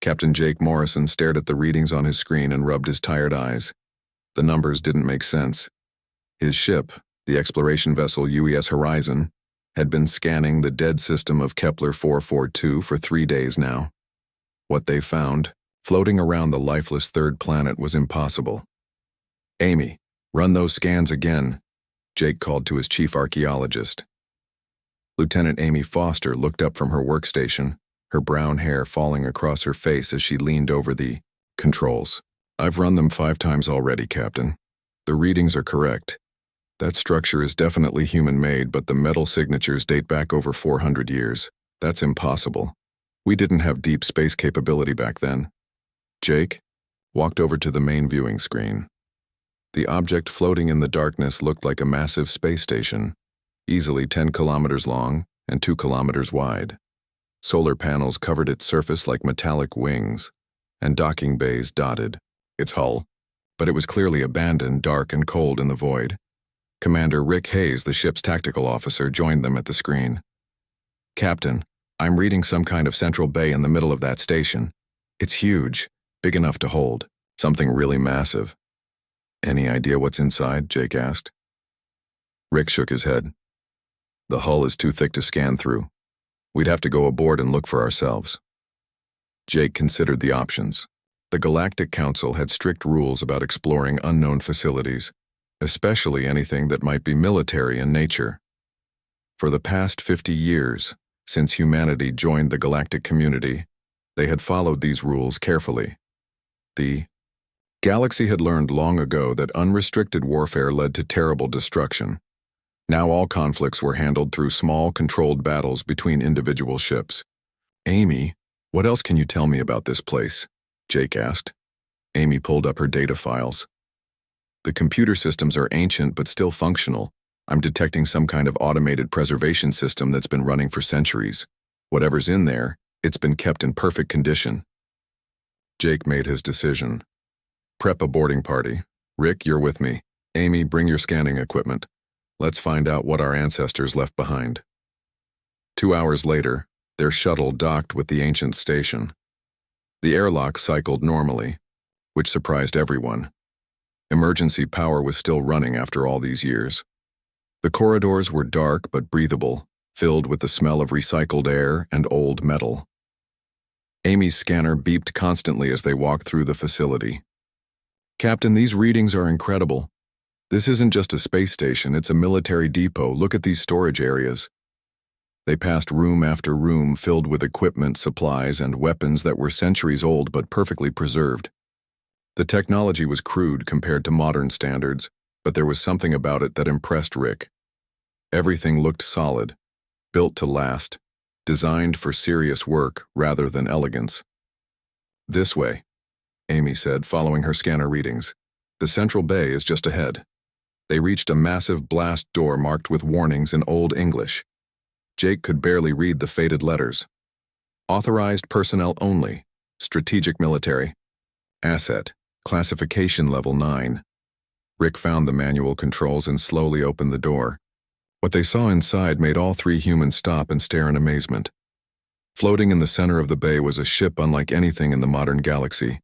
Captain Jake Morrison stared at the readings on his screen and rubbed his tired eyes. The numbers didn't make sense. His ship, the exploration vessel UES Horizon, had been scanning the dead system of Kepler 442 for 3 days now. What they found, floating around the lifeless third planet, was impossible. "Amy, run those scans again," Jake called to his chief archaeologist. Lieutenant Amy Foster looked up from her workstation, her brown hair falling across her face as she leaned over the controls. "I've run them 5 times already, Captain. The readings are correct. That structure is definitely human-made, but the metal signatures date back over 400 years. That's impossible. We didn't have deep space capability back then." Jake walked over to the main viewing screen. The object floating in the darkness looked like a massive space station, easily 10 kilometers long and 2 kilometers wide. Solar panels covered its surface like metallic wings, and docking bays dotted its hull, but it was clearly abandoned, dark and cold in the void. Commander Rick Hayes, the ship's tactical officer, joined them at the screen. "Captain, I'm reading some kind of central bay in the middle of that station. It's huge, big enough to hold something really massive." "Any idea what's inside?" Jake asked. Rick shook his head. "The hull is too thick to scan through. We'd have to go aboard and look for ourselves." Jake considered the options. The Galactic Council had strict rules about exploring unknown facilities, especially anything that might be military in nature. For the past 50 years, since humanity joined the galactic community, they had followed these rules carefully. The galaxy had learned long ago that unrestricted warfare led to terrible destruction. Now all conflicts were handled through small, controlled battles between individual ships. "Amy, what else can you tell me about this place?" Jake asked. Amy pulled up her data files. "The computer systems are ancient but still functional. I'm detecting some kind of automated preservation system that's been running for centuries. Whatever's in there, it's been kept in perfect condition." Jake made his decision. "Prep a boarding party. Rick, you're with me. Amy, bring your scanning equipment. Let's find out what our ancestors left behind." 2 hours later, their shuttle docked with the ancient station. The airlock cycled normally, which surprised everyone. Emergency power was still running after all these years. The corridors were dark but breathable, filled with the smell of recycled air and old metal. Amy's scanner beeped constantly as they walked through the facility. "Captain, these readings are incredible. This isn't just a space station, it's a military depot. Look at these storage areas." They passed room after room filled with equipment, supplies, and weapons that were centuries old but perfectly preserved. The technology was crude compared to modern standards, but there was something about it that impressed Rick. Everything looked solid, built to last, designed for serious work rather than elegance. "This way," Amy said, following her scanner readings. "The central bay is just ahead." They reached a massive blast door marked with warnings in Old English. Jake could barely read the faded letters. "Authorized personnel only. Strategic military. Asset. Classification level 9. Rick found the manual controls and slowly opened the door. What they saw inside made all 3 humans stop and stare in amazement. Floating in the center of the bay was a ship unlike anything in the modern galaxy.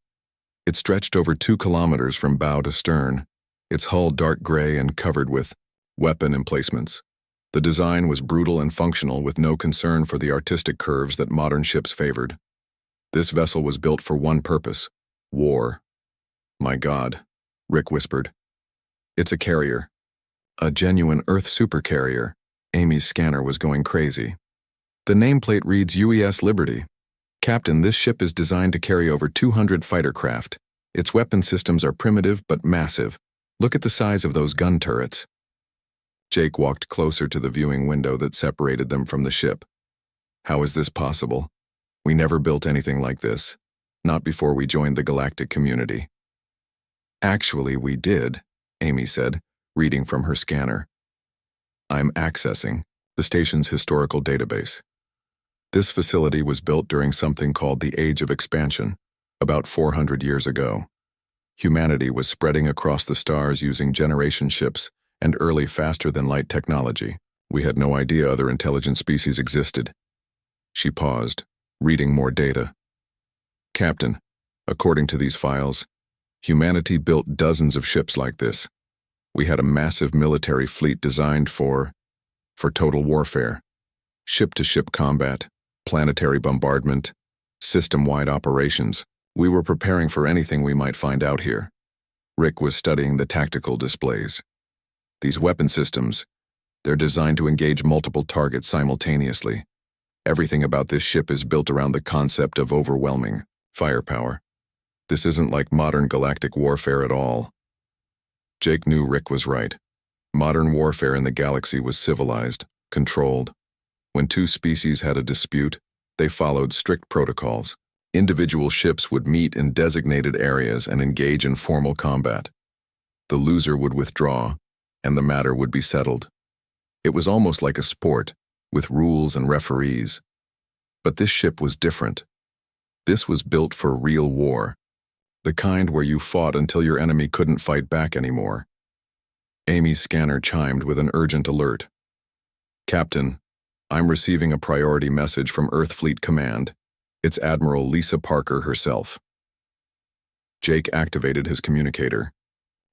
It stretched over 2 kilometers from bow to stern, its hull dark gray and covered with weapon emplacements. The design was brutal and functional, with no concern for the artistic curves that modern ships favored. This vessel was built for one purpose: war. "My God," Rick whispered. "It's a carrier. A genuine Earth supercarrier." Amy's scanner was going crazy. "The nameplate reads UES Liberty. Captain, this ship is designed to carry over 200 fighter craft. Its weapon systems are primitive but massive. Look at the size of those gun turrets." Jake walked closer to the viewing window that separated them from the ship. "How is this possible? We never built anything like this. Not before we joined the galactic community." "Actually, we did," Amy said, reading from her scanner. "I'm accessing the station's historical database. This facility was built during something called the Age of Expansion, about 400 years ago. Humanity was spreading across the stars using generation ships and early faster-than-light technology. We had no idea other intelligent species existed." She paused, reading more data. Captain, according to these files, humanity built dozens of ships like this. We had a massive military fleet designed for total warfare, ship-to-ship combat, planetary bombardment, system-wide operations. We were preparing for anything we might find out here. Rick was studying the tactical displays. These weapon systems, they're designed to engage multiple targets simultaneously. Everything about this ship is built around the concept of overwhelming firepower. This isn't like modern galactic warfare at all. Jake knew Rick was right. Modern warfare in the galaxy was civilized, controlled. When two species had a dispute, they followed strict protocols. Individual ships would meet in designated areas and engage in formal combat. The loser would withdraw, and the matter would be settled. It was almost like a sport, with rules and referees. But this ship was different. This was built for real war, the kind where you fought until your enemy couldn't fight back anymore. Amy's scanner chimed with an urgent alert. Captain, I'm receiving a priority message from Earth Fleet Command. It's Admiral Lisa Parker herself. Jake activated his communicator.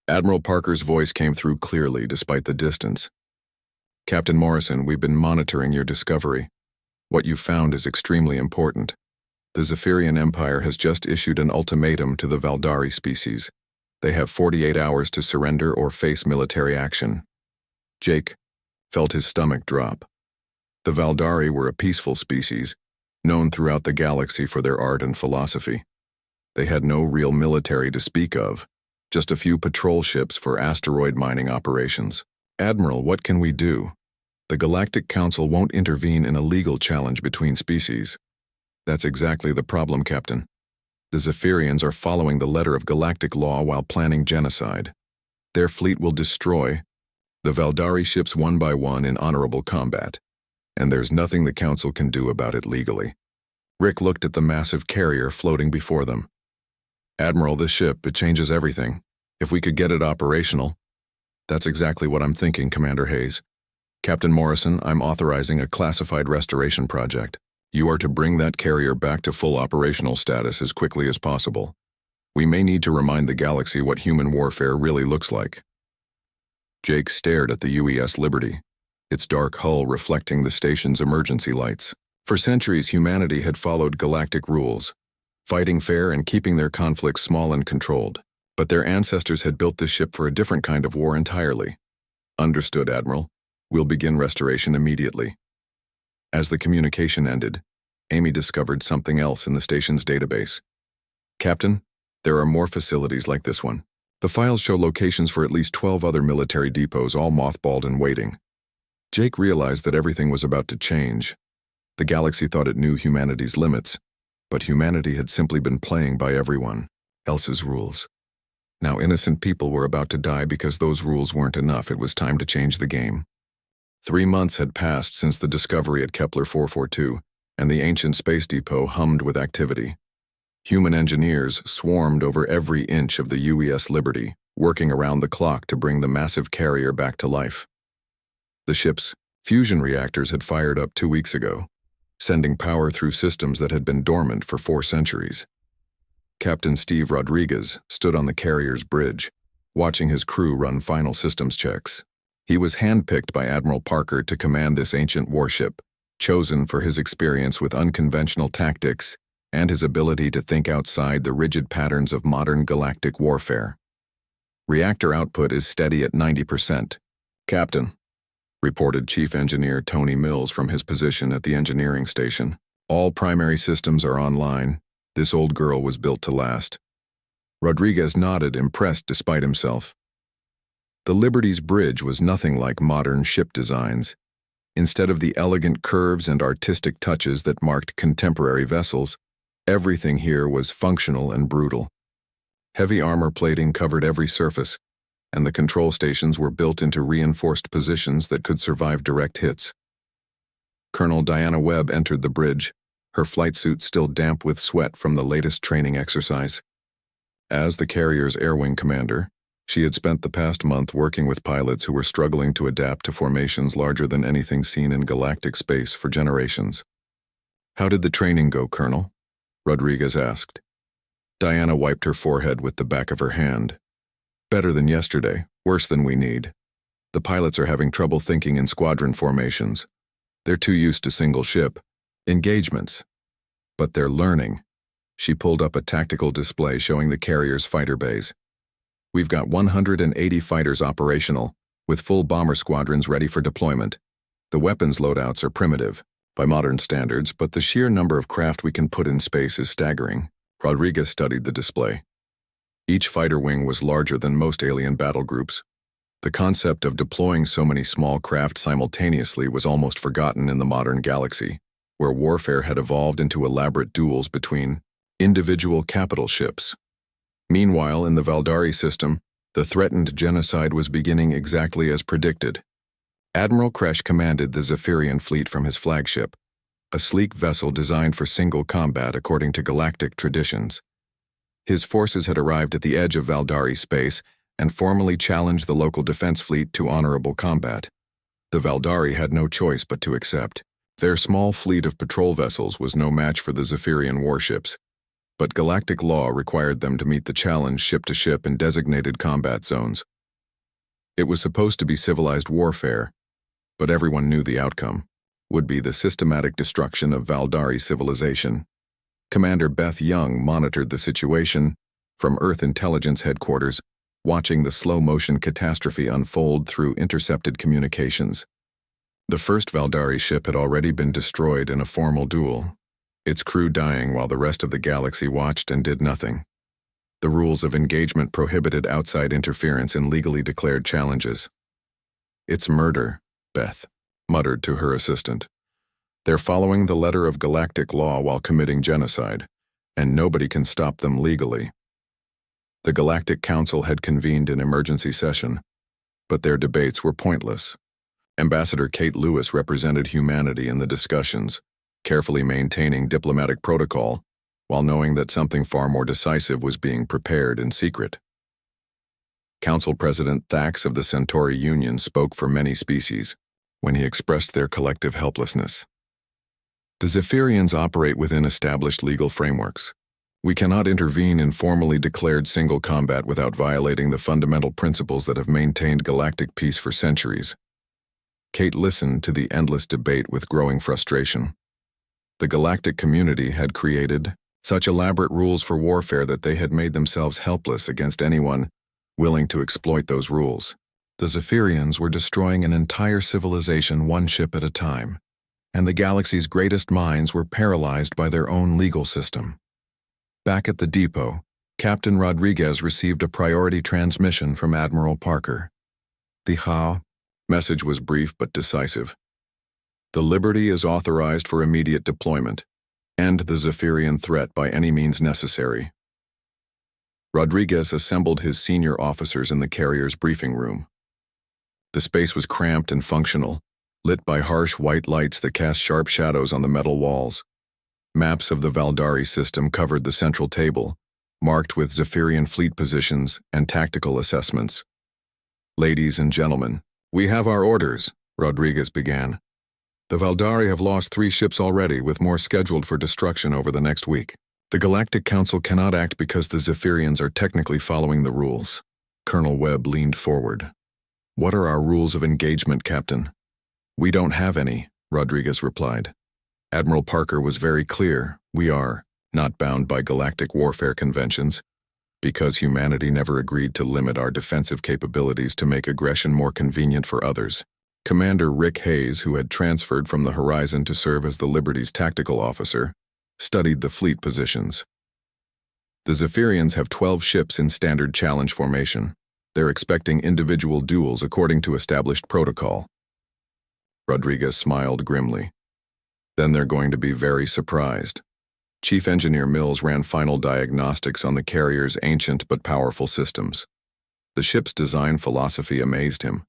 Admiral Parker's voice came through clearly despite the distance. Captain Morrison, we've been monitoring your discovery. What you found is extremely important. The Zephyrian Empire has just issued an ultimatum to the Valdari species. They have 48 hours to surrender or face military action. Jake felt his stomach drop. The Valdari were a peaceful species, known throughout the galaxy for their art and philosophy. They had no real military to speak of, just a few patrol ships for asteroid mining operations. Admiral, what can we do? The Galactic Council won't intervene in a legal challenge between species. That's exactly the problem, Captain. The Zephyrians are following the letter of galactic law while planning genocide. Their fleet will destroy the Valdari ships one by one in honorable combat, and there's nothing the Council can do about it legally. Rick looked at the massive carrier floating before them. Admiral, this ship, it changes everything. If we could get it operational. That's exactly what I'm thinking, Commander Hayes. Captain Morrison, I'm authorizing a classified restoration project. You are to bring that carrier back to full operational status as quickly as possible. We may need to remind the galaxy what human warfare really looks like. Jake stared at the UES Liberty, its dark hull reflecting the station's emergency lights. For centuries, humanity had followed galactic rules, fighting fair and keeping their conflicts small and controlled. But their ancestors had built this ship for a different kind of war entirely. Understood, Admiral. We'll begin restoration immediately. As the communication ended, Amy discovered something else in the station's database. Captain, there are more facilities like this one. The files show locations for at least 12 other military depots, all mothballed and waiting. Jake realized that everything was about to change. The galaxy thought it knew humanity's limits, but humanity had simply been playing by everyone else's rules. Now innocent people were about to die because those rules weren't enough. It was time to change the game. 3 months had passed since the discovery at Kepler 442, and the ancient space depot hummed with activity. Human engineers swarmed over every inch of the UES Liberty, working around the clock to bring the massive carrier back to life. The ship's fusion reactors had fired up 2 weeks ago, sending power through systems that had been dormant for 4 centuries. Captain Steve Rodriguez stood on the carrier's bridge, watching his crew run final systems checks. He was handpicked by Admiral Parker to command this ancient warship, chosen for his experience with unconventional tactics and his ability to think outside the rigid patterns of modern galactic warfare. Reactor output is steady at 90%. Captain, reported Chief Engineer Tony Mills from his position at the engineering station. All primary systems are online. This old girl was built to last. Rodriguez nodded, impressed despite himself. The Liberty's bridge was nothing like modern ship designs. Instead of the elegant curves and artistic touches that marked contemporary vessels, everything here was functional and brutal. Heavy armor plating covered every surface, and the control stations were built into reinforced positions that could survive direct hits. Colonel Diana Webb entered the bridge, her flight suit still damp with sweat from the latest training exercise. As the carrier's air wing commander, she had spent the past month working with pilots who were struggling to adapt to formations larger than anything seen in galactic space for generations. How did the training go, Colonel? Rodriguez asked. Diana wiped her forehead with the back of her hand. Better than yesterday, worse than we need. The pilots are having trouble thinking in squadron formations. They're too used to single ship engagements. But they're learning. She pulled up a tactical display showing the carrier's fighter bays. We've got 180 fighters operational, with full bomber squadrons ready for deployment. The weapons loadouts are primitive, by modern standards, but the sheer number of craft we can put in space is staggering. Rodriguez studied the display. Each fighter wing was larger than most alien battle groups. The concept of deploying so many small craft simultaneously was almost forgotten in the modern galaxy, where warfare had evolved into elaborate duels between individual capital ships. Meanwhile, in the Valdari system, the threatened genocide was beginning exactly as predicted. Admiral Kresh commanded the Zephyrian fleet from his flagship, a sleek vessel designed for single combat according to galactic traditions. His forces had arrived at the edge of Valdari space and formally challenged the local defense fleet to honorable combat. The Valdari had no choice but to accept. Their small fleet of patrol vessels was no match for the Zephyrian warships, but galactic law required them to meet the challenge ship to ship in designated combat zones. It was supposed to be civilized warfare, but everyone knew the outcome would be the systematic destruction of Valdari civilization. Commander Beth Young monitored the situation from Earth Intelligence Headquarters, watching the slow-motion catastrophe unfold through intercepted communications. The first Valdari ship had already been destroyed in a formal duel, its crew dying while the rest of the galaxy watched and did nothing. The rules of engagement prohibited outside interference in legally declared challenges. "It's murder," Beth muttered to her assistant. "They're following the letter of galactic law while committing genocide, and nobody can stop them legally." The Galactic Council had convened an emergency session, but their debates were pointless. Ambassador Kate Lewis represented humanity in the discussions, carefully maintaining diplomatic protocol, while knowing that something far more decisive was being prepared in secret. Council President Thax of the Centauri Union spoke for many species when he expressed their collective helplessness. The Zephyrians operate within established legal frameworks. We cannot intervene in formally declared single combat without violating the fundamental principles that have maintained galactic peace for centuries. Kate listened to the endless debate with growing frustration. The galactic community had created such elaborate rules for warfare that they had made themselves helpless against anyone willing to exploit those rules. The Zephyrians were destroying an entire civilization one ship at a time, and the galaxy's greatest minds were paralyzed by their own legal system. Back at the depot, Captain Rodriguez received a priority transmission from Admiral Parker. The HFY message was brief but decisive. "The Liberty is authorized for immediate deployment. End the Zephyrian threat by any means necessary." Rodriguez assembled his senior officers in the carrier's briefing room. The space was cramped and functional, lit by harsh white lights that cast sharp shadows on the metal walls. Maps of the Valdari system covered the central table, marked with Zephyrian fleet positions and tactical assessments. "Ladies and gentlemen, we have our orders," Rodriguez began. "The Valdari have lost 3 ships already, with more scheduled for destruction over the next week. The Galactic Council cannot act because the Zephyrians are technically following the rules." Colonel Webb leaned forward. "What are our rules of engagement, Captain?" "We don't have any," Rodriguez replied. Admiral Parker was very clear. "We are not bound by galactic warfare conventions, because humanity never agreed to limit our defensive capabilities to make aggression more convenient for others." Commander Rick Hayes, who had transferred from the Horizon to serve as the Liberty's tactical officer, studied the fleet positions. "The Zephyrians have 12 ships in standard challenge formation. They're expecting individual duels according to established protocol." Rodriguez smiled grimly. "Then they're going to be very surprised." Chief Engineer Mills ran final diagnostics on the carrier's ancient but powerful systems. The ship's design philosophy amazed him.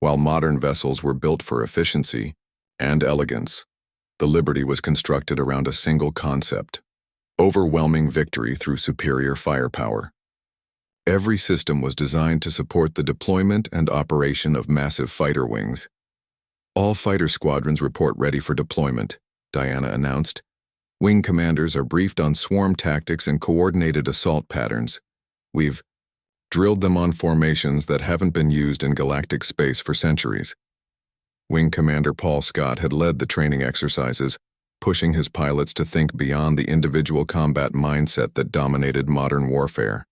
While modern vessels were built for efficiency and elegance, the Liberty was constructed around a single concept: overwhelming victory through superior firepower. Every system was designed to support the deployment and operation of massive fighter wings. "All fighter squadrons report ready for deployment," Diana announced. Wing commanders are briefed on swarm tactics and coordinated assault patterns. We've drilled them on formations that haven't been used in galactic space for centuries. Wing Commander Paul Scott had led the training exercises, pushing his pilots to think beyond the individual combat mindset that dominated modern warfare.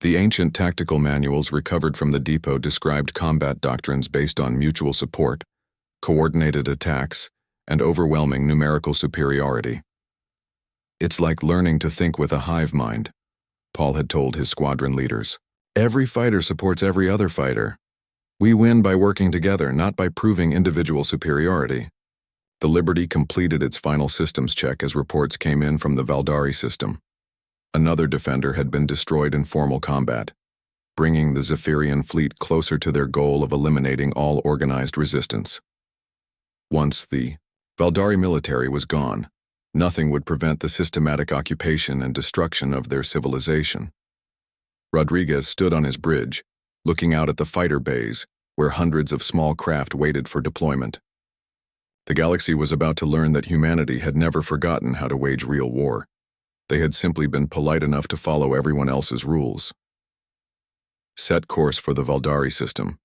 The ancient tactical manuals recovered from the depot described combat doctrines based on mutual support, coordinated attacks, and overwhelming numerical superiority. "It's like learning to think with a hive mind," Paul had told his squadron leaders. "Every fighter supports every other fighter. We win by working together, not by proving individual superiority." The Liberty completed its final systems check as reports came in from the Valdari system. Another defender had been destroyed in formal combat, bringing the Zephyrian fleet closer to their goal of eliminating all organized resistance. Once the Valdari military was gone, nothing would prevent the systematic occupation and destruction of their civilization. Rodriguez stood on his bridge, looking out at the fighter bays, where hundreds of small craft waited for deployment. The galaxy was about to learn that humanity had never forgotten how to wage real war. They had simply been polite enough to follow everyone else's rules. "Set course for the Valdari system,"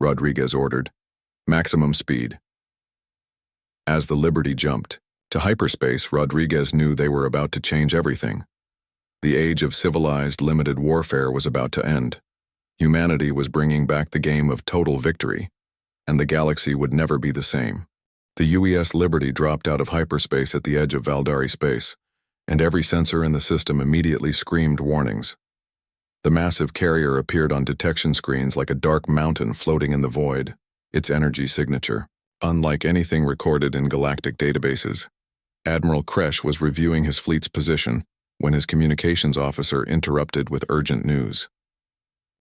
Rodriguez ordered. "Maximum speed." As the Liberty jumped to hyperspace, Rodriguez knew they were about to change everything. The age of civilized, limited warfare was about to end. Humanity was bringing back the game of total victory, and the galaxy would never be the same. The UES Liberty dropped out of hyperspace at the edge of Valdari space, and every sensor in the system immediately screamed warnings. The massive carrier appeared on detection screens like a dark mountain floating in the void, its energy signature, unlike anything recorded in galactic databases. Admiral Kresh was reviewing his fleet's position when his communications officer interrupted with urgent news.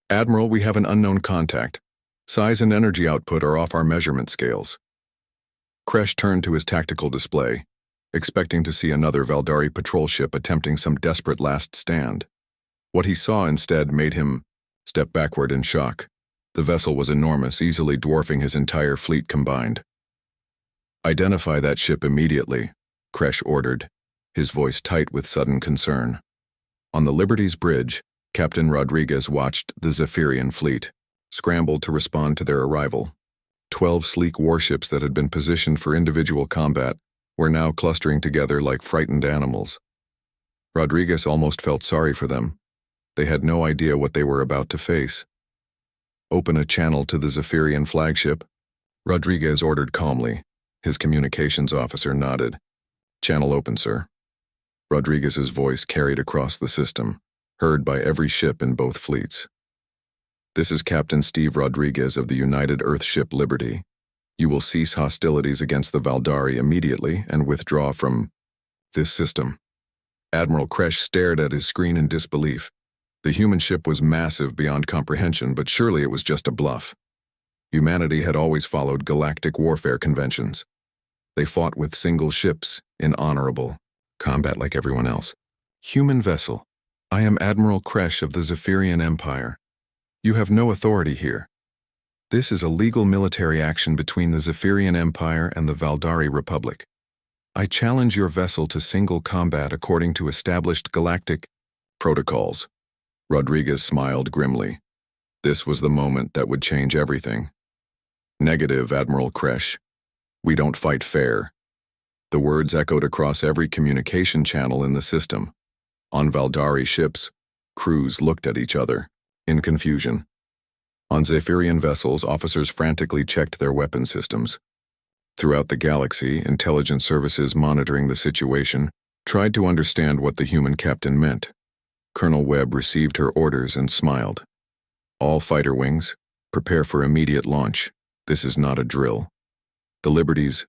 "Admiral, we have an unknown contact. Size and energy output are off our measurement scales." Kresh turned to his tactical display, expecting to see another Valdari patrol ship attempting some desperate last stand. What he saw instead made him step backward in shock. The vessel was enormous, easily dwarfing his entire fleet combined. "Identify that ship immediately," Kresh ordered, his voice tight with sudden concern. On the Liberty's bridge, Captain Rodriguez watched the Zephyrian fleet, scrambled to respond to their arrival. 12 sleek warships that had been positioned for individual combat were now clustering together like frightened animals. Rodriguez almost felt sorry for them. They had no idea what they were about to face. "Open a channel to the Zephyrian flagship," Rodriguez ordered calmly. His communications officer nodded. "Channel open, sir." Rodriguez's voice carried across the system, heard by every ship in both fleets. "This is Captain Steve Rodriguez of the United Earthship Liberty. You will cease hostilities against the Valdari immediately and withdraw from this system." Admiral Kresh stared at his screen in disbelief. The human ship was massive beyond comprehension, but surely it was just a bluff. Humanity had always followed galactic warfare conventions. They fought with single ships in honorable combat like everyone else. "Human vessel, I am Admiral Kresh of the Zephyrian Empire. You have no authority here. This is a legal military action between the Zephyrian Empire and the Valdari Republic. I challenge your vessel to single combat according to established galactic protocols." Rodriguez smiled grimly. This was the moment that would change everything. "Negative, Admiral Kresh. We don't fight fair." The words echoed across every communication channel in the system. On Valdari ships, crews looked at each other, in confusion. On Zephyrian vessels, officers frantically checked their weapon systems. Throughout the galaxy, intelligence services monitoring the situation tried to understand what the human captain meant. Colonel Webb received her orders and smiled. "All fighter wings, prepare for immediate launch. This is not a drill." The Liberty's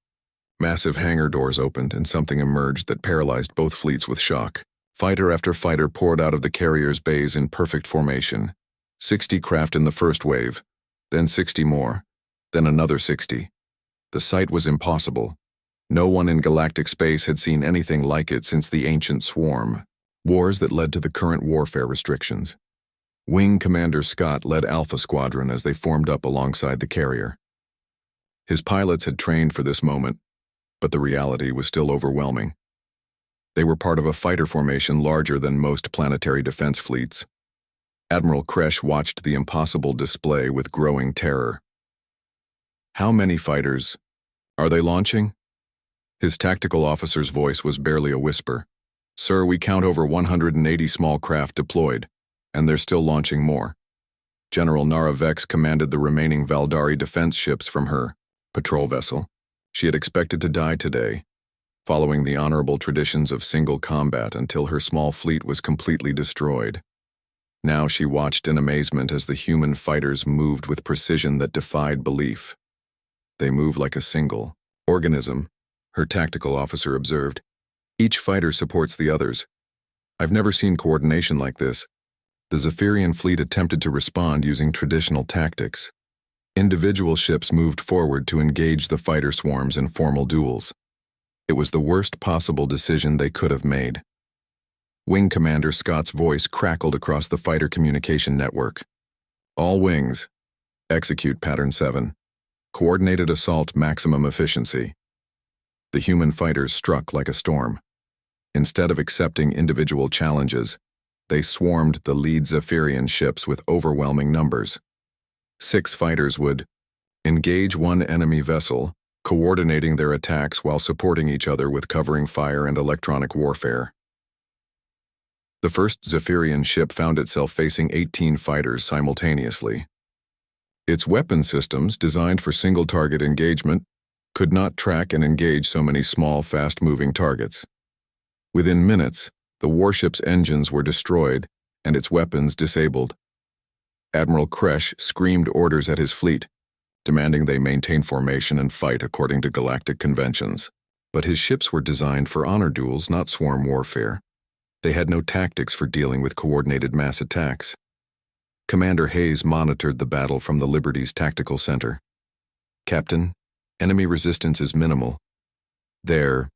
massive hangar doors opened and something emerged that paralyzed both fleets with shock. Fighter after fighter poured out of the carrier's bays in perfect formation. 60 craft in the first wave, then 60 more, then another 60. The sight was impossible. No one in galactic space had seen anything like it since the ancient swarm, wars that led to the current warfare restrictions. Wing Commander Scott led Alpha Squadron as they formed up alongside the carrier. His pilots had trained for this moment, but the reality was still overwhelming. They were part of a fighter formation larger than most planetary defense fleets. Admiral Kresh watched the impossible display with growing terror. How many fighters? Are they launching? His tactical officer's voice was barely a whisper. Sir, we count over 180 small craft deployed, and they're still launching more. General Nara Vex commanded the remaining Valdari defense ships from her patrol vessel. She had expected to die today, following the honorable traditions of single combat until her small fleet was completely destroyed. Now she watched in amazement as the human fighters moved with precision that defied belief. They move like a single organism, her tactical officer observed. Each fighter supports the others. I've never seen coordination like this. The Zephyrian fleet attempted to respond using traditional tactics. Individual ships moved forward to engage the fighter swarms in formal duels. It was the worst possible decision they could have made. Wing Commander Scott's voice crackled across the fighter communication network. All wings. Execute Pattern 7. Coordinated assault maximum efficiency. The human fighters struck like a storm. Instead of accepting individual challenges, they swarmed the lead Zephyrian ships with overwhelming numbers. 6 fighters would engage one enemy vessel, coordinating their attacks while supporting each other with covering fire and electronic warfare. The first Zephyrian ship found itself facing 18 fighters simultaneously. Its weapon systems, designed for single-target engagement, could not track and engage so many small, fast-moving targets. Within minutes, the warship's engines were destroyed and its weapons disabled. Admiral Kresh screamed orders at his fleet, demanding they maintain formation and fight according to galactic conventions. But his ships were designed for honor duels, not swarm warfare. They had no tactics for dealing with coordinated mass attacks. Commander Hayes monitored the battle from the Liberty's tactical center. Captain, enemy resistance is minimal. Their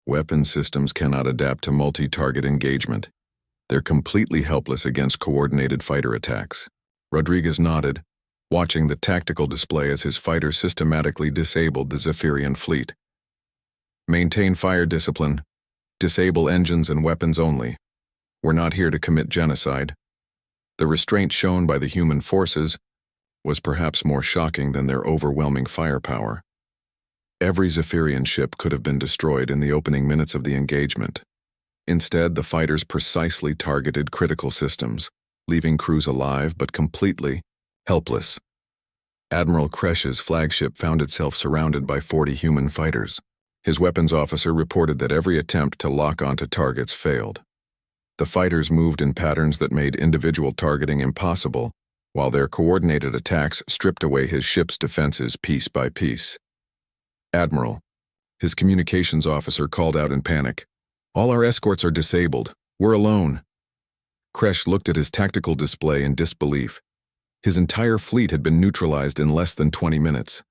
weapon systems cannot adapt to multi-target engagement. They're completely helpless against coordinated fighter attacks. Rodriguez nodded, watching the tactical display as his fighters systematically disabled the Zephyrian fleet. Maintain fire discipline. Disable engines and weapons only. We're not here to commit genocide. The restraint shown by the human forces was perhaps more shocking than their overwhelming firepower. Every Zephyrian ship could have been destroyed in the opening minutes of the engagement. Instead, the fighters precisely targeted critical systems, leaving crews alive but completely helpless. Admiral Kresh's flagship found itself surrounded by 40 human fighters. His weapons officer reported that every attempt to lock onto targets failed. The fighters moved in patterns that made individual targeting impossible, while their coordinated attacks stripped away his ship's defenses piece by piece. Admiral, his communications officer called out in panic. All our escorts are disabled. We're alone. Kresh looked at his tactical display in disbelief. His entire fleet had been neutralized in less than 20 minutes.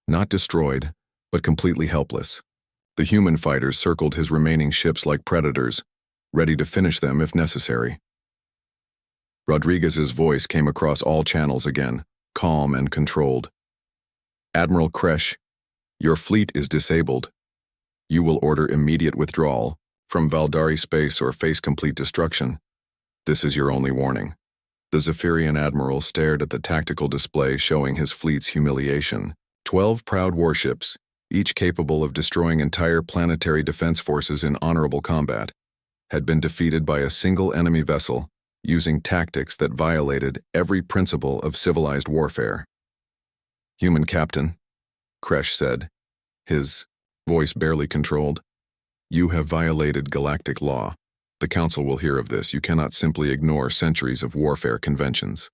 Not destroyed, but completely helpless. The human fighters circled his remaining ships like predators, ready to finish them if necessary. Rodriguez's voice came across all channels again, calm and controlled. Admiral Kresh, your fleet is disabled. You will order immediate withdrawal from Valdari space or face complete destruction. This is your only warning. The Zephyrian admiral stared at the tactical display showing his fleet's humiliation. 12 proud warships, each capable of destroying entire planetary defense forces in honorable combat, had been defeated by a single enemy vessel using tactics that violated every principle of civilized warfare. Human captain, Kresh said, his voice barely controlled. You have violated galactic law. The Council will hear of this. You cannot simply ignore centuries of warfare conventions.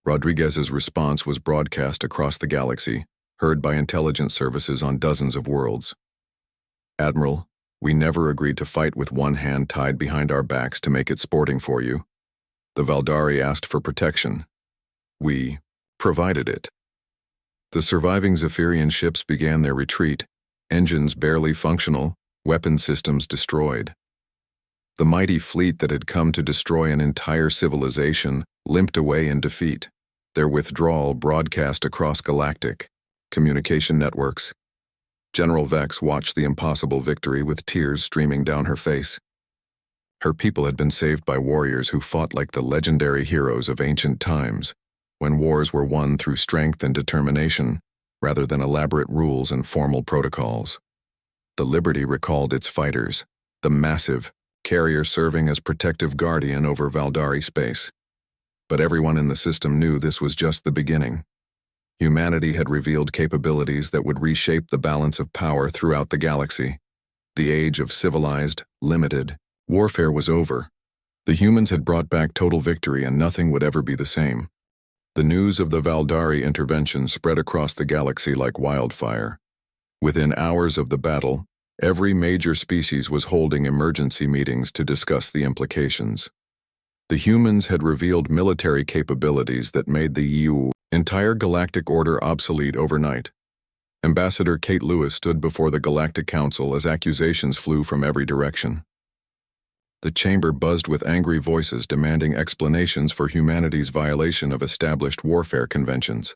Rodriguez's response was broadcast across the galaxy, heard by intelligence services on dozens of worlds. Admiral, we never agreed to fight with one hand tied behind our backs to make it sporting for you. The Valdari asked for protection. We provided it. The surviving Zephyrian ships began their retreat, engines barely functional, weapon systems destroyed. The mighty fleet that had come to destroy an entire civilization limped away in defeat, their withdrawal broadcast across galactic communication networks. General Vex watched the impossible victory with tears streaming down her face. Her people had been saved by warriors who fought like the legendary heroes of ancient times, when wars were won through strength and determination, rather than elaborate rules and formal protocols. The Liberty recalled its fighters, the massive carrier serving as protective guardian over Valdari space. But everyone in the system knew this was just the beginning. Humanity had revealed capabilities that would reshape the balance of power throughout the galaxy. The age of civilized, limited warfare was over. The humans had brought back total victory and nothing would ever be the same. The news of the Valdari intervention spread across the galaxy like wildfire. Within hours of the battle, every major species was holding emergency meetings to discuss the implications. The humans had revealed military capabilities that made the entire galactic order obsolete overnight. Ambassador Kate Lewis stood before the Galactic Council as accusations flew from every direction. The chamber buzzed with angry voices demanding explanations for humanity's violation of established warfare conventions.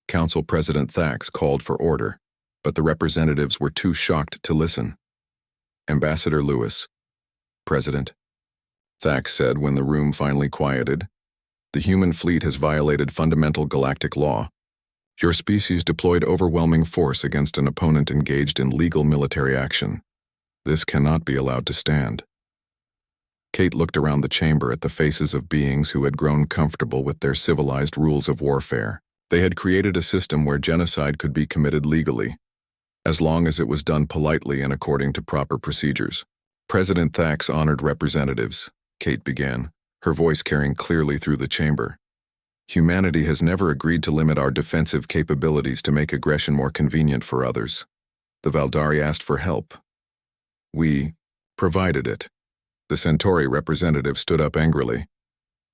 Council President Thax called for order, but the representatives were too shocked to listen. Ambassador Lewis, President, Thax said when the room finally quieted, "The human fleet has violated fundamental galactic law. Your species deployed overwhelming force against an opponent engaged in legal military action. This cannot be allowed to stand." Kate looked around the chamber at the faces of beings who had grown comfortable with their civilized rules of warfare. They had created a system where genocide could be committed legally, as long as it was done politely and according to proper procedures. President Thax honored representatives, Kate began, her voice carrying clearly through the chamber. Humanity has never agreed to limit our defensive capabilities to make aggression more convenient for others. The Valdari asked for help. We provided it. The Centauri representative stood up angrily.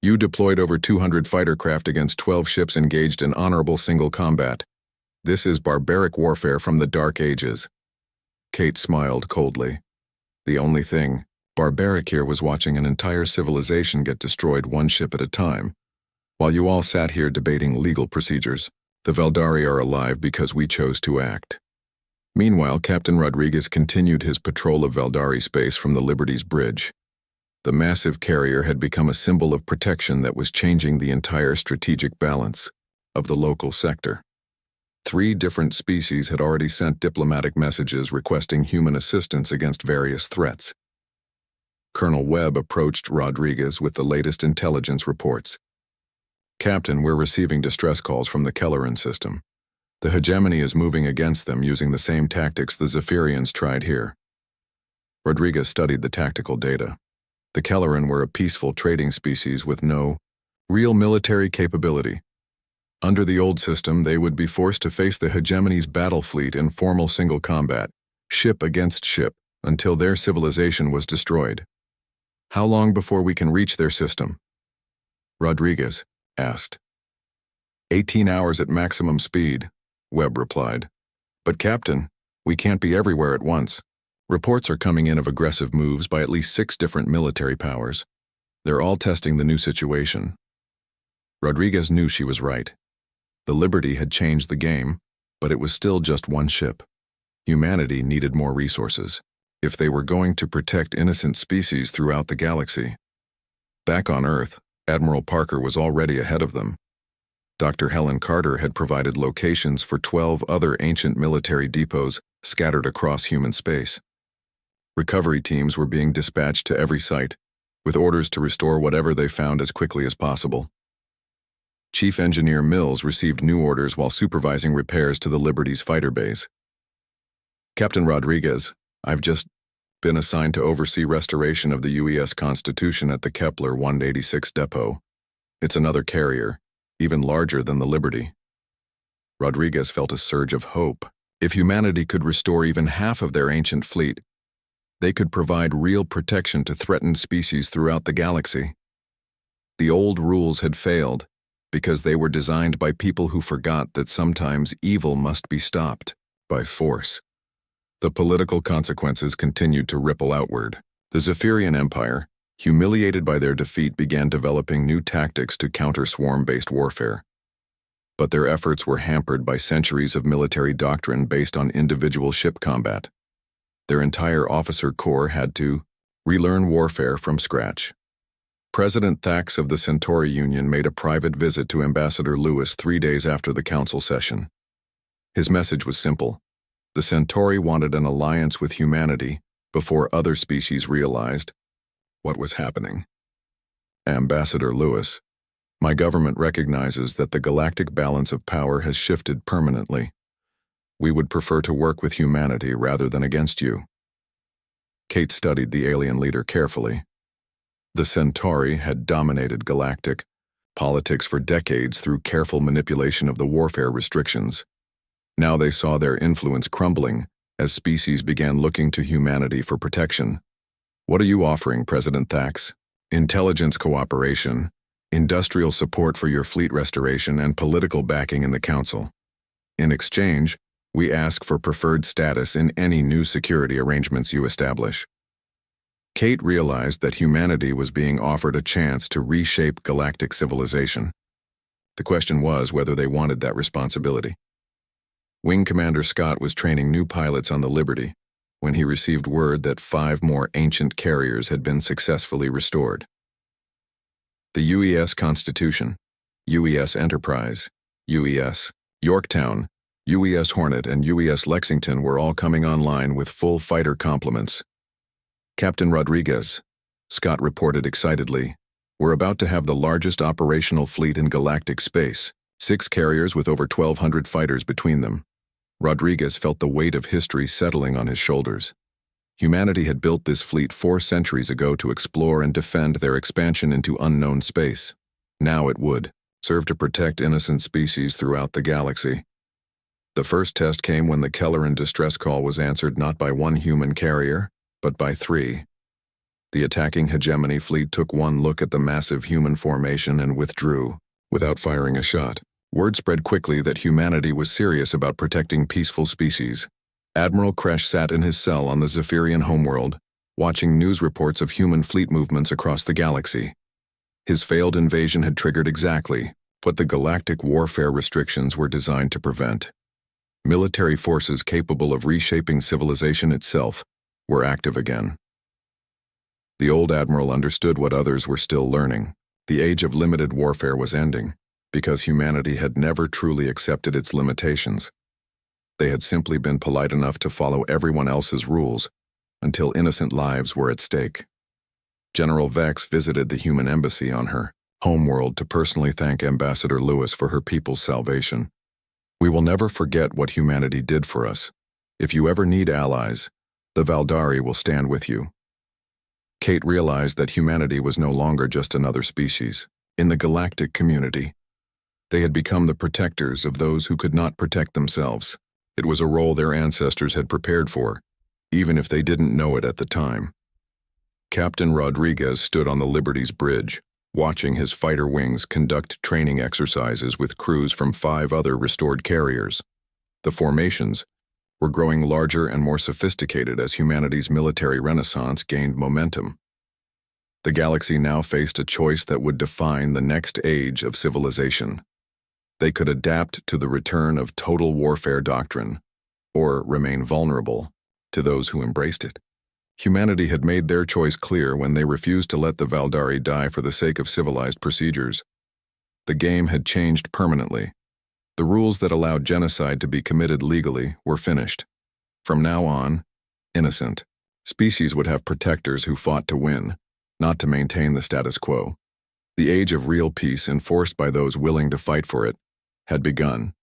You deployed over 200 fighter craft against 12 ships engaged in honorable single combat. This is barbaric warfare from the Dark Ages. Kate smiled coldly. The only thing barbaric here was watching an entire civilization get destroyed one ship at a time. While you all sat here debating legal procedures, the Valdari are alive because we chose to act. Meanwhile, Captain Rodriguez continued his patrol of Valdari space from the Liberty's bridge. The massive carrier had become a symbol of protection that was changing the entire strategic balance of the local sector. 3 different species had already sent diplomatic messages requesting human assistance against various threats. Colonel Webb approached Rodriguez with the latest intelligence reports. Captain, we're receiving distress calls from the Kelleran system. The hegemony is moving against them using the same tactics the Zephyrians tried here. Rodriguez studied the tactical data. The Kelleran were a peaceful trading species with no real military capability. Under the old system, they would be forced to face the hegemony's battle fleet in formal single combat, ship against ship, until their civilization was destroyed. How long before we can reach their system? Rodriguez asked. 18 hours at maximum speed, Webb replied. But Captain, we can't be everywhere at once. Reports are coming in of aggressive moves by at least 6 different military powers. They're all testing the new situation. Rodriguez knew she was right. The Liberty had changed the game, but it was still just one ship. Humanity needed more resources, if they were going to protect innocent species throughout the galaxy. Back on Earth, Admiral Parker was already ahead of them. Dr. Helen Carter had provided locations for 12 other ancient military depots scattered across human space. Recovery teams were being dispatched to every site, with orders to restore whatever they found as quickly as possible. Chief Engineer Mills received new orders while supervising repairs to the Liberty's fighter bays. Captain Rodriguez, I've just been assigned to oversee restoration of the UES Constitution at the Kepler 186 depot. It's another carrier, even larger than the Liberty. Rodriguez felt a surge of hope. If humanity could restore even half of their ancient fleet, they could provide real protection to threatened species throughout the galaxy. The old rules had failed because they were designed by people who forgot that sometimes evil must be stopped by force. The political consequences continued to ripple outward. The Zephyrian Empire, humiliated by their defeat, began developing new tactics to counter swarm-based warfare. but their efforts were hampered by centuries of military doctrine based on individual ship combat. Their entire officer corps had to relearn warfare from scratch. President Thax of the Centauri Union made a private visit to Ambassador Lewis 3 days after the council session. His message was simple. The Centauri wanted an alliance with humanity before other species realized what was happening. Ambassador Lewis, my government recognizes that the galactic balance of power has shifted permanently. We would prefer to work with humanity rather than against you. Kate studied the alien leader carefully. The Centauri had dominated galactic politics for decades through careful manipulation of the warfare restrictions. Now they saw their influence crumbling as species began looking to humanity for protection. What are you offering, President Thax? Intelligence cooperation, industrial support for your fleet restoration, and political backing in the Council. In exchange, we ask for preferred status in any new security arrangements you establish. Kate realized that humanity was being offered a chance to reshape galactic civilization. The question was whether they wanted that responsibility. Wing Commander Scott was training new pilots on the Liberty when he received word that 5 more ancient carriers had been successfully restored. The UES Constitution, UES Enterprise, UES Yorktown, UES Hornet, and UES Lexington were all coming online with full fighter complements. Captain Rodriguez, Scott reported excitedly, we're about to have the largest operational fleet in galactic space, 6 carriers with over 1,200 fighters between them. Rodriguez felt the weight of history settling on his shoulders. Humanity had built this fleet 4 centuries ago to explore and defend their expansion into unknown space. Now it would serve to protect innocent species throughout the galaxy. The first test came when the Kelleran distress call was answered not by 1 human carrier, but by 3. The attacking hegemony fleet took one look at the massive human formation and withdrew, without firing a shot. Word spread quickly that humanity was serious about protecting peaceful species. Admiral Kresh sat in his cell on the Zephyrian homeworld, watching news reports of human fleet movements across the galaxy. His failed invasion had triggered exactly what the galactic warfare restrictions were designed to prevent. Military forces capable of reshaping civilization itself were active again. The old admiral understood what others were still learning. The age of limited warfare was ending, because humanity had never truly accepted its limitations. They had simply been polite enough to follow everyone else's rules until innocent lives were at stake. General Vex visited the human embassy on her homeworld to personally thank Ambassador Lewis for her people's salvation. We will never forget what humanity did for us. If you ever need allies, the Valdari will stand with you. Kate realized that humanity was no longer just another species. In the galactic community, they had become the protectors of those who could not protect themselves. It was a role their ancestors had prepared for, even if they didn't know it at the time. Captain Rodriguez stood on the Liberty's bridge, watching his fighter wings conduct training exercises with crews from 5 other restored carriers. The formations were growing larger and more sophisticated as humanity's military renaissance gained momentum. The galaxy now faced a choice that would define the next age of civilization. They could adapt to the return of total warfare doctrine, or remain vulnerable to those who embraced it. Humanity had made their choice clear when they refused to let the Valdari die for the sake of civilized procedures. The game had changed permanently. The rules that allowed genocide to be committed legally were finished. From now on, innocent species would have protectors who fought to win, not to maintain the status quo. The age of real peace, enforced by those willing to fight for it, had begun.